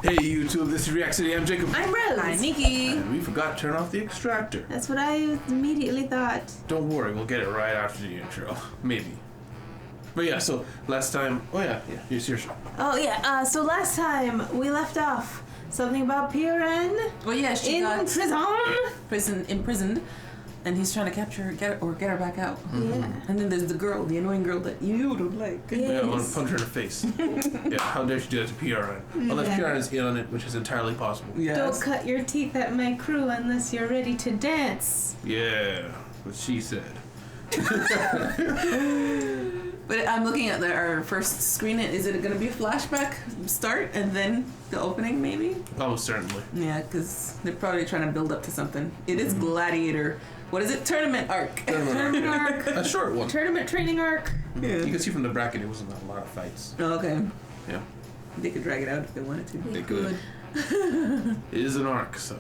Hey YouTube, this is React City. I'm Jacob. I'm Rose. I'm Nikki. And we forgot to turn off the extractor. That's what I immediately thought. Don't worry, we'll get it right after the intro. Maybe. But yeah, so last time... Oh yeah, it's your show. Oh yeah, so last time we left off something about Piran Well, yeah, she got imprisoned, and he's trying to capture her, get her back out. Yeah. And then there's the girl, the annoying girl that you don't like. Yes. Yeah, I want to punch her in the face. Yeah, how dare she do that to PRN? Unless PRN is in on it, which is entirely possible. Yes. Don't cut your teeth at my crew unless you're ready to dance. Yeah, what she said. But I'm looking at our first screen. Is it going to be a flashback start and then the opening, maybe? Almost certainly. Yeah, because they're probably trying to build up to something. It is Gladiator. What is it? Tournament arc. Tournament arc. A short one. Tournament training arc. Yeah. You can see from the bracket it wasn't a lot of fights. Oh, okay. Yeah. They could drag it out if they wanted to. They could. It is an arc, so.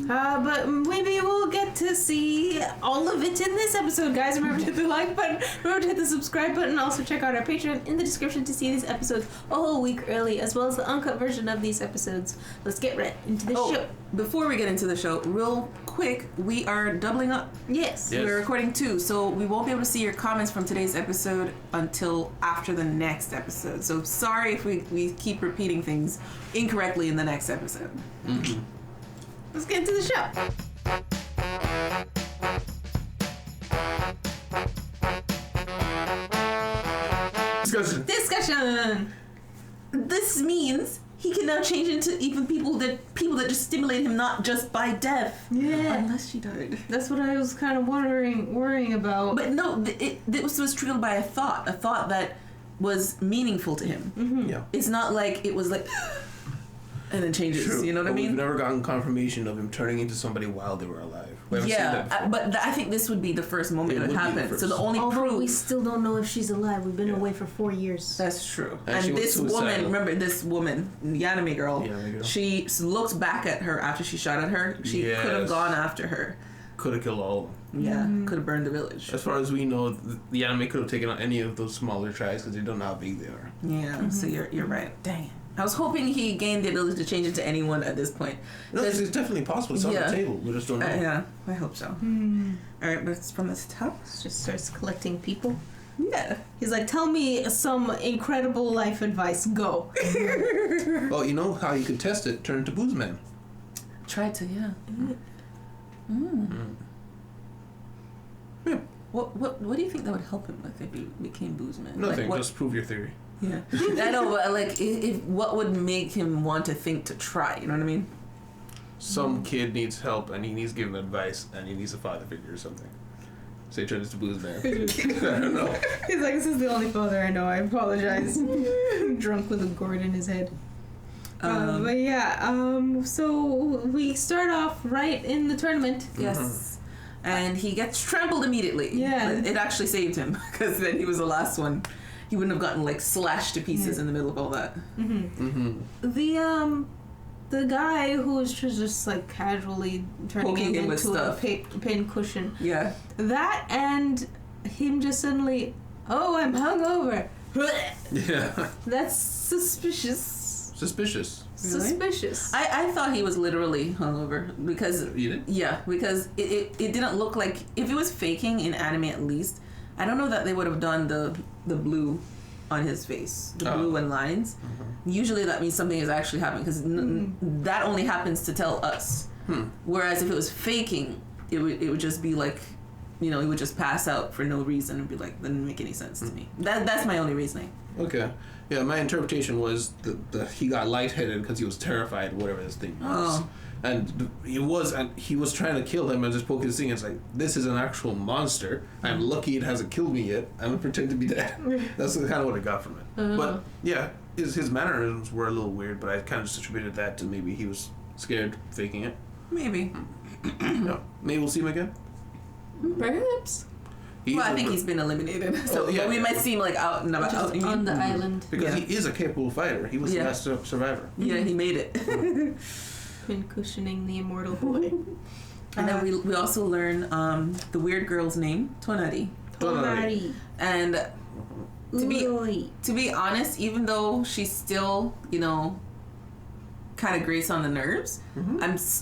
But maybe we'll get to see all of it in this episode, guys. Remember to hit the like button, remember to hit the subscribe button, also check out our Patreon in the description to see these episodes a whole week early, as well as the uncut version of these episodes. Let's get right into the show. Before we get into the show, real quick, we are doubling up. Yes. We're recording two, so we won't be able to see your comments from today's episode until after the next episode. So sorry if we keep repeating things incorrectly in the next episode. Mm-hmm. Let's get into the show. Discussion. This means he can now change into even people that just stimulate him, not just by death. Yeah. Unless she died. That's what I was kind of worrying about. But no, it was triggered by a thought that was meaningful to him. Mm-hmm. Yeah. It's not like it was like, and then changes. True. You know what I mean? We've never gotten confirmation of him turning into somebody while they were alive. We haven't seen that before. But I think this would be the first moment it happened. So the only Although we proof. still don't know if she's alive. We've been away for 4 years. That's true. And she this was woman, suicidal. remember this woman, the anime girl, she looked back at her after she shot at her. She could have gone after her. Could have killed all of them. Yeah, could have burned the village. As far as we know, the anime could have taken out any of those smaller tribes because they don't know how big they are. Yeah, so you're right. Dang it. I was hoping he gained the ability to change into anyone at this point. No, it's definitely possible. It's on the table. We just don't know. Yeah, I hope so. All right, but it's from the top. Just starts collecting people. Yeah. He's like, tell me some incredible life advice. Go. Well, you know how you could test it? Turn into Booze Man. Tried to, yeah. Yeah. What do you think that would help him if he became Booze Man? Nothing. Like, just prove your theory. Yeah. I know, but like, if what would make him want to think to try? You know what I mean? Some kid needs help and he needs given advice and he needs a father figure or something. So he turns to Booze Man. I don't know. He's like, this is the only father I know. I apologize. Drunk with a gourd in his head. But yeah, so we start off right in the tournament. Yes. And he gets trampled immediately. Yeah. It actually saved him because then he was the last one. He wouldn't have gotten like slashed to pieces in the middle of all that. The guy who was just like casually turning Poking him with into a stuff. pin cushion. Yeah. That and him just suddenly, oh, I'm hungover. Yeah. That's suspicious. Suspicious. Really? Suspicious. I thought he was literally hungover because You did? yeah, because it didn't look like, if it was faking in anime at least, I don't know that they would have done the blue on his face, the blue and lines. Usually that means something is actually happening because that only happens to tell us. Whereas if it was faking, it would just be like, you know, he would just pass out for no reason and be like, that didn't make any sense to me. That's my only reasoning. Okay. Yeah, my interpretation was that he got lightheaded because he was terrified, whatever this thing was. Oh. And he was trying to kill him and just poking his thing. It's like, this is an actual monster. I'm lucky it hasn't killed me yet. I'm gonna pretend to be dead. That's kind of what I got from it. But yeah, his mannerisms were a little weird, but I kind of just attributed that to maybe he was scared, faking Maybe. Yeah. Maybe we'll see him again. Perhaps. I think he's been eliminated. So but we might see him like out and about. Just on the island. Because he is a capable fighter. He was the last survivor. Yeah, he made it. Pin cushioning the immortal boy. And then we also learn the weird girl's name, Tonari. Tonari. And to be honest, even though she's still, you know, kind of grates on the nerves.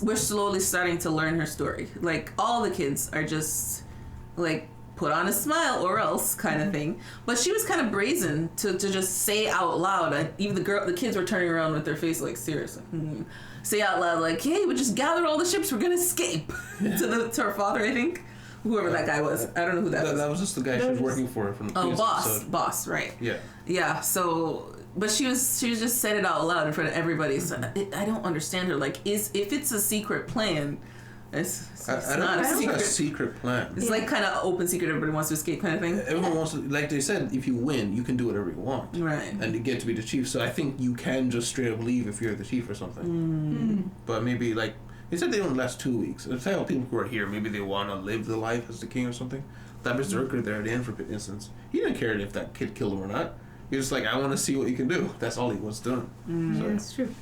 We're slowly starting to learn her story. Like, all the kids are just like, put on a smile or else kind of thing. But she was kind of brazen to just say out loud. And even the kids were turning around with their face like, seriously. Say out loud like, hey, we just gathered all the ships, we're gonna escape. to her father, I think. Whoever that guy was. I don't know who that was. That was just the guy she was working for from the previous episode. Boss, right. Yeah. Yeah, so, but she was just said it out loud in front of everybody. So I don't understand her. Like, if it's a secret plan, it's not a secret. It's a secret plan. It's like kind of open secret. Everybody wants to escape, kind of thing. Everyone wants to, like they said, if you win, you can do whatever you want, right? And you get to be the chief. So I think you can just straight up leave if you're the chief or something. But maybe like they said, they don't last 2 weeks. It's how people who are here, maybe they want to live the life as the king or something. That berserker there at the end, for instance, he didn't care if that kid killed him or not. He was just like, I want to see what you can do. That's all he was doing. Yeah, that's true.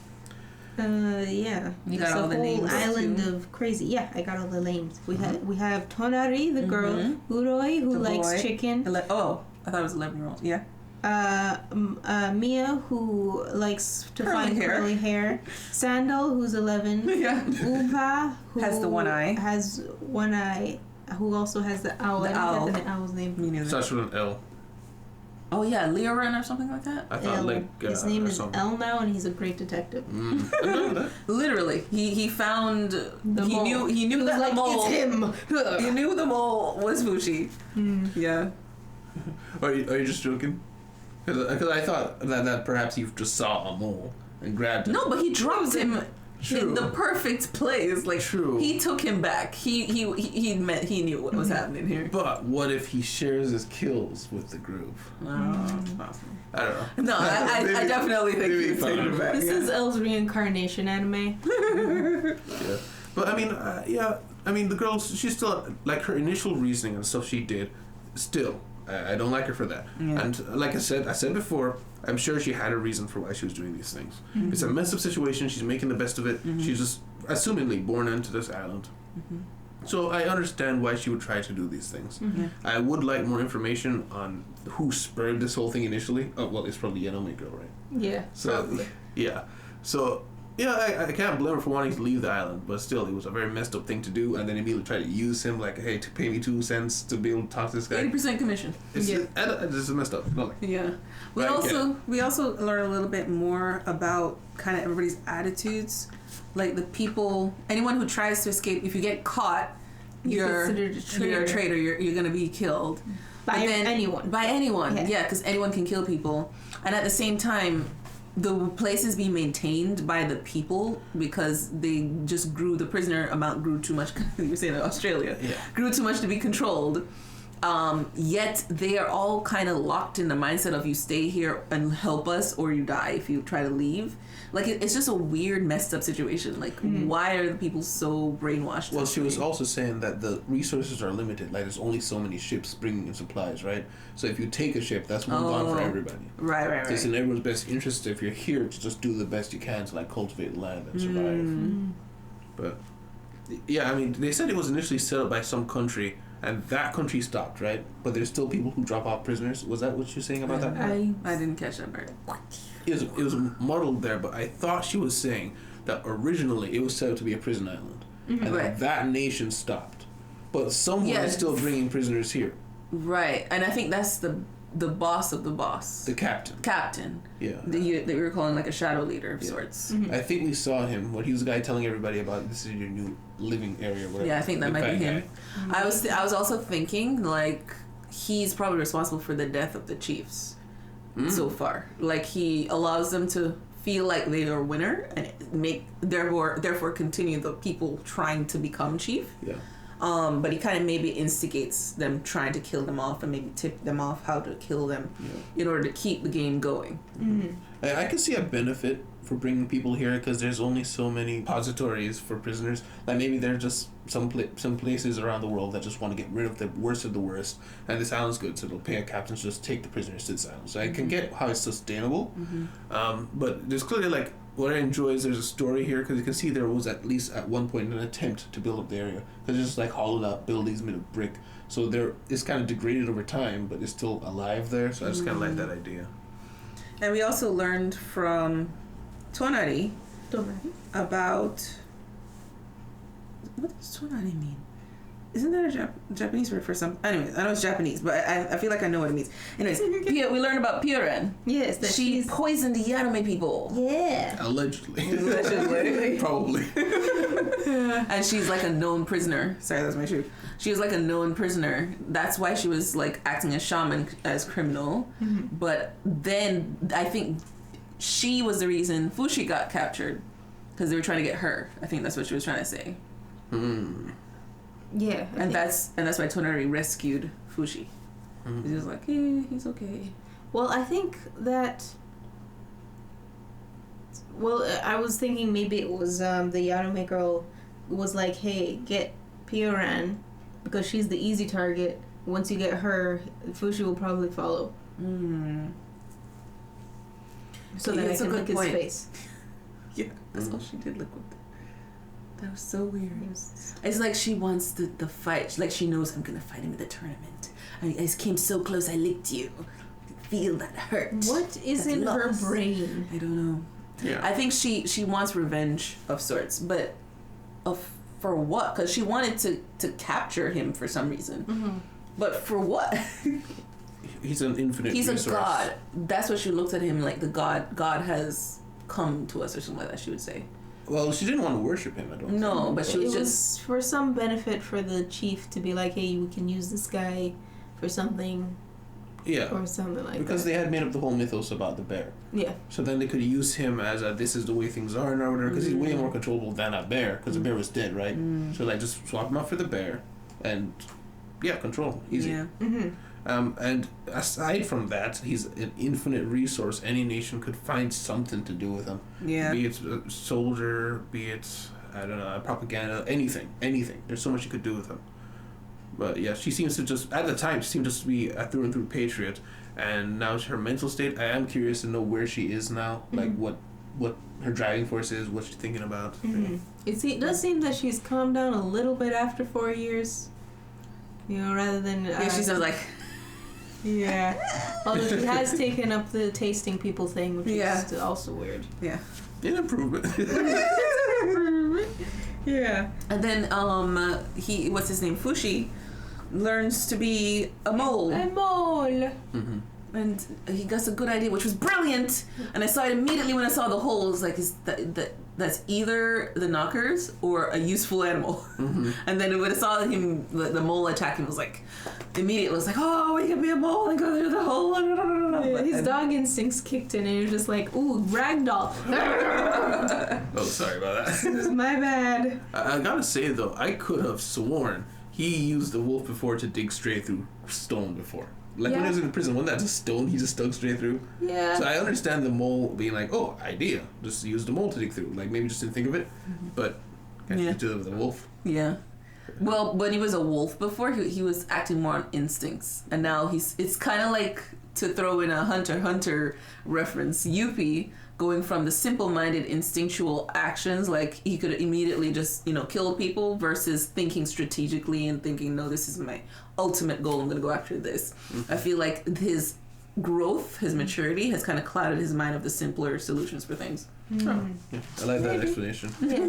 Yeah. You got all the names. Island of crazy. Yeah, I got all the names. We have Tonari, the girl, Uroi, who likes chicken. I thought it was 11-year-old. Yeah. Mia, who likes to find curly hair. Sandal, who's 11. Yeah. Upa, who has the one eye. Has one eye. Who also has the owl. The owl. I forgot the owl's name. Starts with an L. Oh yeah, Leoren or something like that. I thought his name is something. El now, and he's a great detective. I know that. Literally, he found the mole. He knew that like, the mole. It's him. He knew the mole was Fushi. Yeah. Are you just joking? Because I thought that perhaps you just saw a mole and grabbed it. No, but he dropped him True. in the perfect place. Like, True. He took him back. He knew what was happening here. But what if he shares his kills with the group? It's possible. I don't know. No, I definitely think he's taking him back. This is Elle's reincarnation anime. Yeah. But I mean, I mean, the girl, she's still, like, her initial reasoning and stuff she did, still, I don't like her for that. Yeah. And like I said before, I'm sure she had a reason for why she was doing these things. It's a messed up situation. She's making the best of it. She's just, assumingly, born into this island. So I understand why she would try to do these things. I would like more information on who spurred this whole thing initially. Oh, well, it's probably Yanome girl, right? Yeah. So, probably. yeah. So, yeah, I can't blame her for wanting to leave the island, but still, it was a very messed up thing to do, and then immediately try to use him, like, hey, to pay me 2 cents to be able to talk to this guy. 80% commission. This is messed up. No, like, Yeah. We also learn a little bit more about kind of everybody's attitudes. Like the people, anyone who tries to escape, if you get caught, you're a traitor. You're gonna be killed. By anyone. By anyone. Yeah, because anyone can kill people. And at the same time, the place is being maintained by the people because they just grew, the prisoner amount grew too much. You were saying in Australia. Yeah. Grew too much to be controlled. Yet they are all kind of locked in the mindset of you stay here and help us or you die if you try to leave. Like, it's just a weird, messed up situation. Like, why are the people so brainwashed? Well, she was also saying that the resources are limited. Like, there's only so many ships bringing in supplies, right? So if you take a ship, that's one gone for everybody. Right. So it's in everyone's best interest if you're here to just do the best you can to, like, cultivate land and survive. But, yeah, I mean, they said it was initially set up by some country, and that country stopped, right? But there's still people who drop off prisoners. Was that what you're saying about that? I didn't catch that part. It was muddled there, but I thought she was saying that originally it was set up to be a prison island, and that nation stopped, but someone is still bringing prisoners here. Right, and I think that's the boss of the boss. The captain. Yeah. That we were calling like a shadow leader of sorts. I think we saw him. He was the guy telling everybody about this is your new living area. Whatever. Yeah, I think that might be him. I was also thinking like he's probably responsible for the death of the chiefs so far. Like he allows them to feel like they are a winner and therefore continue the people trying to become chief. Yeah. But he kind of maybe instigates them trying to kill them off and maybe tip them off how to kill them in order to keep the game going. I can see a benefit for bringing people here because there's only so many repositories for prisoners. Like maybe there's just some places around the world that just want to get rid of the worst of the worst, and this island's good, so they'll pay a captain to just take the prisoners to this island. So I can get how it's sustainable, but there's clearly like what I enjoy is there's a story here because you can see there was at least at one point an attempt to build up the area because it's just like hollowed out buildings made of brick, so it's kind of degraded over time, but it's still alive there. So I just kind of like that idea. And we also learned from Tonari Don't matter. about... What does tonari mean? Isn't that a Japanese word for some... Anyways, I know it's Japanese, but I feel like I know what it means. Anyways, we learned about Pioren. Yes, that she poisoned the Yanome people. Yeah. Allegedly. Probably. And she's like a known prisoner. Sorry, that's my shoe. She was like a known prisoner. That's why she was like acting as shaman, as criminal. Mm-hmm. But then I think she was the reason Fushi got captured. Because they were trying to get her. I think that's what she was trying to say. Yeah. And that's why Tonari rescued Fushi. He was like, he's okay. Well, I think that... Well, I was thinking maybe it was the Yanome girl was like, hey, get Pioran because she's the easy target. Once you get her, Fushi will probably follow. So that I can lick his face. Yeah, that's all she did, lick with. That was so weird. It's like she wants the fight. Like she knows I'm gonna fight him in the tournament. I came so close, I licked you. Feel that hurt. What is in her brain? I don't know. Yeah. I think she wants revenge of sorts, but for what? Because she wanted to capture him for some reason. But for what? He's an infinite resource. A god. That's what she looked at him like. The god has come to us or something like that. She would say. Well, she didn't want to worship him, I don't think. No, but she was It just... was for some benefit for the chief to be like, hey, we can use this guy for something. Yeah. Or something like because that. they had made up the whole mythos about the bear. Yeah. So then they could use him as a, this is the way things are and whatever, because he's way more controllable than a bear, because the bear was dead, right? So like just swap him out for the bear, and yeah, control. Easy. Yeah. And aside from that, he's an infinite resource. Any nation could find something to do with him. Yeah. Be it a soldier, be it, I don't know, propaganda, anything. There's so much you could do with him. But yeah, she seems to just, at the time, she seemed just to be a through and through patriot. And now her mental state, I am curious to know where she is now. Like what her driving force is, what she's thinking about. It does seem that she's calmed down a little bit after 4 years. You know, rather than... Yeah, she says like... Yeah. Although she has taken up the tasting people thing, which is also weird. Yeah. An improvement. Yeah. And then he, what's his name, Fushi, learns to be a mole. A mole. And he gets a good idea, which was brilliant. And I saw it immediately when I saw the hole. It was like, that's either the knockers or a useful animal. And then when I saw him, the mole attack him, was like, immediately was like, oh, you can be a mole and go through the hole. Yeah, his dog instincts kicked in and he was just like, ooh, ragdoll. Oh, sorry about that. It was my bad. I gotta say though, I could have sworn he used the wolf before to dig straight through stone before. Like when he was in prison, wasn't that just stone he just dug straight through? Yeah. So I understand the mole being like, oh, idea. Just use the mole to dig through. Like maybe just didn't think of it. But can't you do it with a wolf? Yeah. Well, when he was a wolf before, he was acting more on instincts. And now it's kind of like, to throw in a Hunter x Hunter reference, Yuppie going from the simple-minded instinctual actions, like he could immediately just, kill people, versus thinking strategically and thinking, no, this is my ultimate goal, I'm going to go after this. I feel like his growth, his maturity has kind of clouded his mind of the simpler solutions for things. Oh, yeah. I like that explanation. Yeah.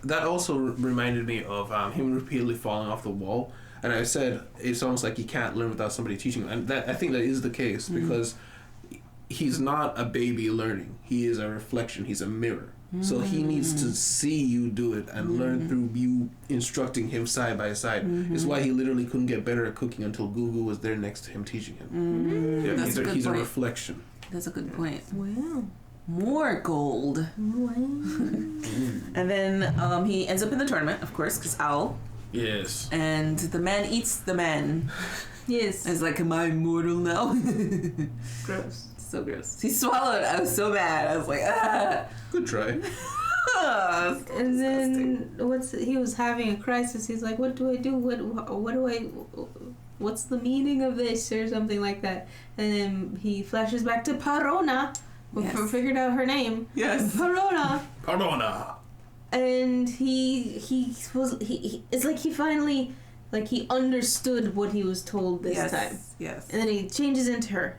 That also reminded me of him repeatedly falling off the wall. And I said, it's almost like he can't learn without somebody teaching him. And I think that is the case, because he's not a baby learning. He is a reflection. He's a mirror. So he needs to see you do it and learn through you instructing him side by side. It's why he literally couldn't get better at cooking until Gugu was there next to him teaching him. Yeah, he's a reflection. That's a good point. Wow. More gold. Wow. And then he ends up in the tournament, of course, because Owl. Yes. And the man eats the man. Yes. It's like, am I immortal now? Gross. So gross. He swallowed. I was so mad. I was like, ah. Good try. And then he was having a crisis. He's like, what do I do? What's the meaning of this, or something like that? And then he flashes back to Parona. Yes. Figured out her name. Yes. Parona. Pardona. And it's like he finally, like he understood what he was told this time. Yes. And then he changes into her.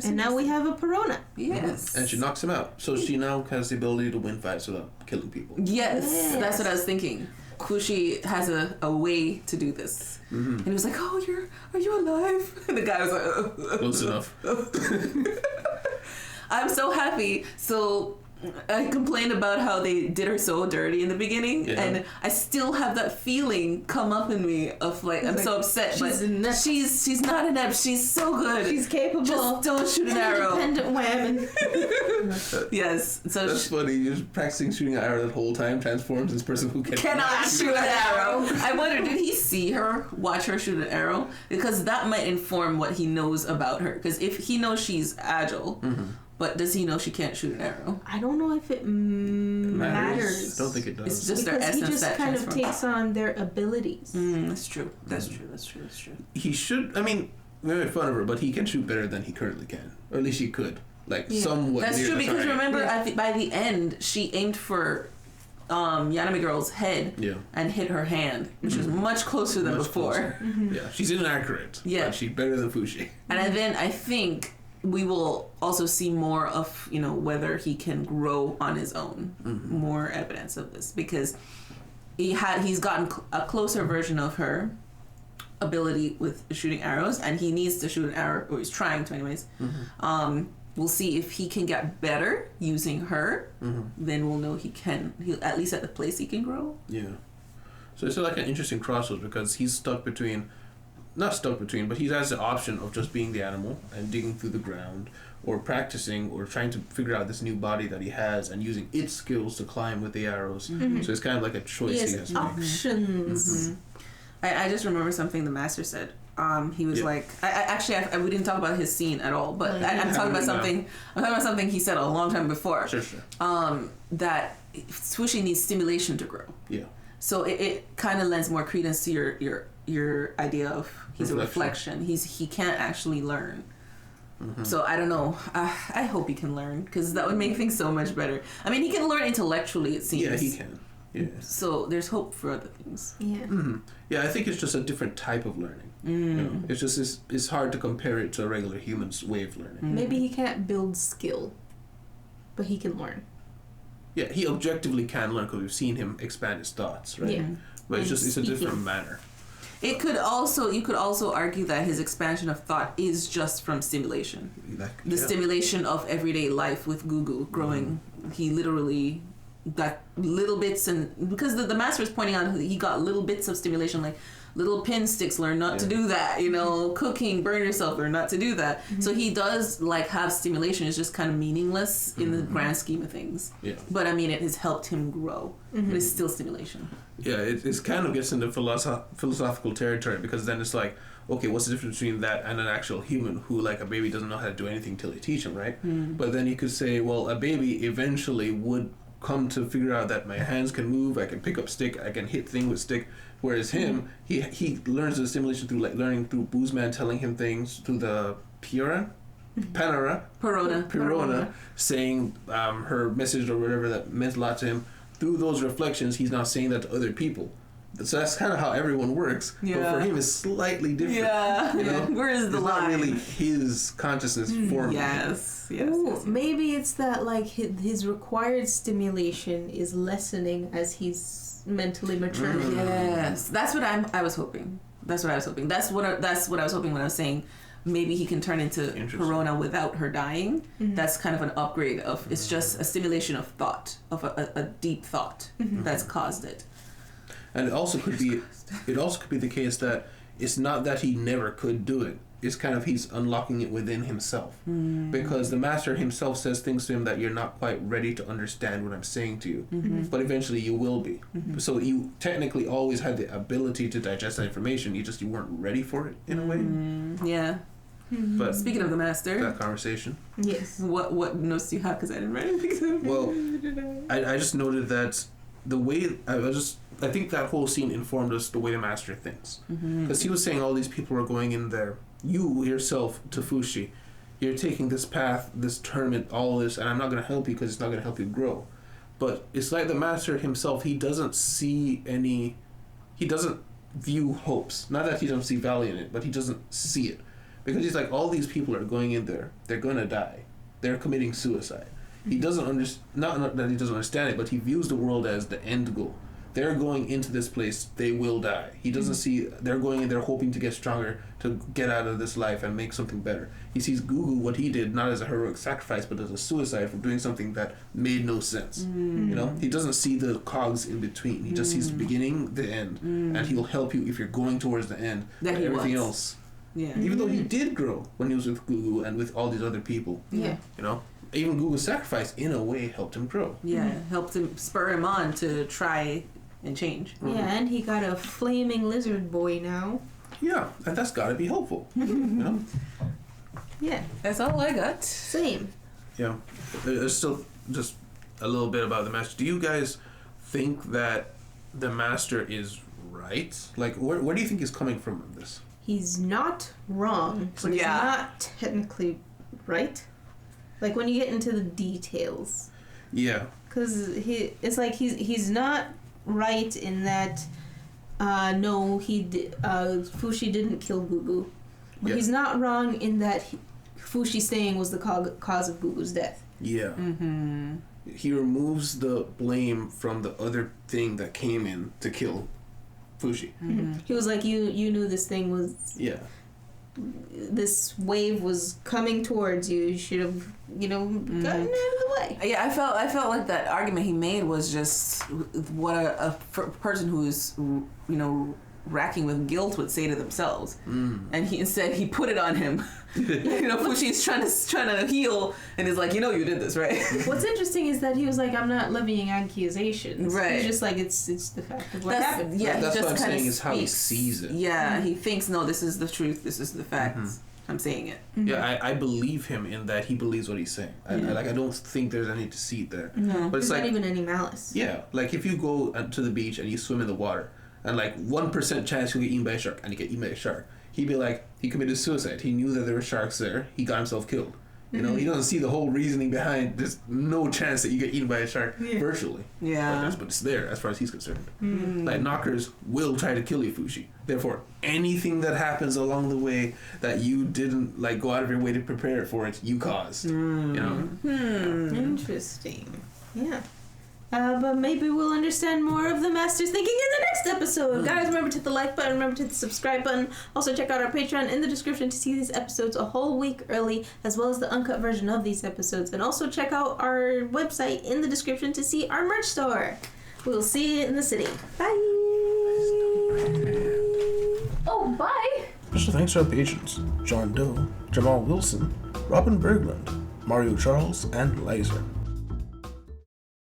And now we have a Perona. Yes. And she knocks him out. So she now has the ability to win fights without killing people. Yes, that's what I was thinking. Fushi has a way to do this. And he was like, "Oh, are you alive?" And the guy was like, Close enough. I'm so happy. So I complained about how they did her so dirty in the beginning, and I still have that feeling come up in me of like, I'm so upset, but she's not inept. She's so good. She's capable. Just don't shoot an arrow. Independent woman. Yes. So that's funny. You're practicing shooting an arrow that whole time. Transforms this person who cannot shoot an arrow. I wonder, did he see her, watch her shoot an arrow? Because that might inform what he knows about her. Because if he knows she's agile. But does he know she can't shoot an arrow? I don't know if it matters. I don't think it does. It's just because their essence he just that kind transforms. of takes on their abilities. That's true. That's true. He should. I mean, we made fun of her, but he can shoot better than he currently can, or at least he could. Like somewhat. That's near true the because target. remember, by the end, she aimed for Yanami Girl's head and hit her hand, which was much closer than before. Yeah, she's inaccurate. Yeah, but she's better than Fushi. And then I think we will also see more of whether he can grow on his own. More evidence of this because he's gotten a closer version of her ability with shooting arrows, and he needs to shoot an arrow, or he's trying to anyways. We'll see if he can get better using her. Then we'll know he at least at the place he can grow. Yeah. So it's like an interesting crossroads because he's not stuck between, but he has the option of just being the animal and digging through the ground, or practicing, or trying to figure out this new body that he has and using its skills to climb with the arrows. So it's kind of like a choice he has to make. Options. I just remember something the master said. He was like, we didn't talk about his scene at all, but I'm talking about something. I'm talking about something he said a long time before. Sure. That Fushi needs stimulation to grow. Yeah. So it kind of lends more credence to your idea of he's a reflection. He can't actually learn. So I don't know. I hope he can learn because that would make things so much better. I mean, he can learn intellectually. It seems. Yeah, he can. Yeah. So there's hope for other things. Yeah. Yeah, I think it's just a different type of learning. It's just it's hard to compare it to a regular human's way of learning. Maybe he can't build skill, but he can learn. Yeah, he objectively can learn because we've seen him expand his thoughts, right? Yeah. But it's a different manner. You could also argue that his expansion of thought is just from stimulation. The stimulation of everyday life with Gugu growing. He literally got little bits, and because the master is pointing out he got little bits of stimulation, like little pin sticks, learn not to do that, cooking, burn yourself, learn not to do that. So he does have stimulation. It's just kind of meaningless in the grand scheme of things. Yeah. But I mean, it has helped him grow. But it's still stimulation. Yeah, it kind of gets into philosophical territory because then it's like, okay, what's the difference between that and an actual human who, like, a baby doesn't know how to do anything till you teach him, right? But then you could say, well, a baby eventually would come to figure out that my hands can move, I can pick up stick, I can hit thing with stick. Whereas him, he learns the stimulation through learning through Boozman telling him things, through the Perona, saying her message or whatever that meant a lot to him. Through those reflections, he's now saying that to other people. So that's kind of how everyone works. Yeah. But for him, it's slightly different. Yeah. Where is the line? It's not really his consciousness forming. Yes. Maybe it's that his required stimulation is lessening as he's mentally maturing. Yes, that's what I was hoping. That's what I was hoping when I was saying maybe he can turn into Perona without her dying. That's kind of an upgrade of it's just a stimulation of thought, of a deep thought that's caused it. And it also could be the case that it's not that he never could do it. It's kind of he's unlocking it within himself. Because the master himself says things to him that you're not quite ready to understand what I'm saying to you. But eventually you will be. So you technically always had the ability to digest that information. You weren't ready for it in a way. Yeah. But speaking of the master, that conversation. Yes. What notes do you have? Because I didn't write anything. Well, I just noted that the way I think that whole scene informed us the way the master thinks. Because he was saying all these people were going in there. You yourself to Fushi, you're taking this path, this tournament, all this, and I'm not going to help you because it's not going to help you grow. But it's like the master himself, he doesn't view hopes. Not that he doesn't see value in it, but he doesn't see it. Because he's like, all these people are going in there. They're going to die. They're committing suicide. He doesn't not that he doesn't understand it, but he views the world as the end goal. They're going into this place, they will die. He doesn't see, they're going in there hoping to get stronger, to get out of this life and make something better. He sees Gugu, what he did, not as a heroic sacrifice, but as a suicide for doing something that made no sense. You know, he doesn't see the cogs in between. He just sees the beginning, the end, and he'll help you if you're going towards the end. That but everything else, even though he did grow when he was with Gugu and with all these other people, you know, even Gugu's sacrifice in a way helped him grow. Helped him, spur him on to try and change. And he got a flaming lizard boy now. Yeah, and that's got to be helpful. You know? Yeah. That's all I got. Same. Yeah. There's still just a little bit about the master. Do you guys think that the master is right? Like, where do you think he's coming from in this? He's not wrong, but he's not technically right. Like, when you get into the details. Yeah. Because it's like he's not right in that, no, Fushi didn't kill Gugu. But he's not wrong in that Fushi staying was the cause of Gugu's death. Yeah. He removes the blame from the other thing that came in to kill Fushi. He was like, you knew this thing was... Yeah. This wave was coming towards you. You should have, gotten out of the way. Yeah, I felt like that argument he made was just what a person who's, racking with guilt would say to themselves. And he put it on him. Fushi's trying to heal and is like, you did this, right? What's interesting is that he was like, I'm not levying accusations. Right. He's just like, it's the fact of what happened. Yeah, that's just what I'm saying speaks. is how he sees it. Yeah, he thinks, no, this is the truth, this is the facts. I'm saying it. Yeah, I believe him in that he believes what he's saying. I don't think there's any deceit there. No, but it's there's like, not even any malice. Yeah, like if you go to the beach and you swim in the water, and like 1% chance you'll get eaten by a shark, and you get eaten by a shark, he'd be like, he committed suicide. He knew that there were sharks there. He got himself killed. He doesn't see the whole reasoning behind. There's no chance that you get eaten by a shark virtually. Yeah, but it's there as far as he's concerned. Like, knockers will try to kill you, Fushi. Therefore, anything that happens along the way that you didn't like go out of your way to prepare for it, you caused. Interesting. Yeah. But maybe we'll understand more of the Master's thinking in the next episode. Guys, remember to hit the like button, remember to hit the subscribe button. Also, check out our Patreon in the description to see these episodes a whole week early, as well as the uncut version of these episodes. And also check out our website in the description to see our merch store. We'll see you in the city. Bye! Oh, bye! Special thanks to our patrons, John Doe, Jamal Wilson, Robin Berglund, Mario Charles, and Lizer.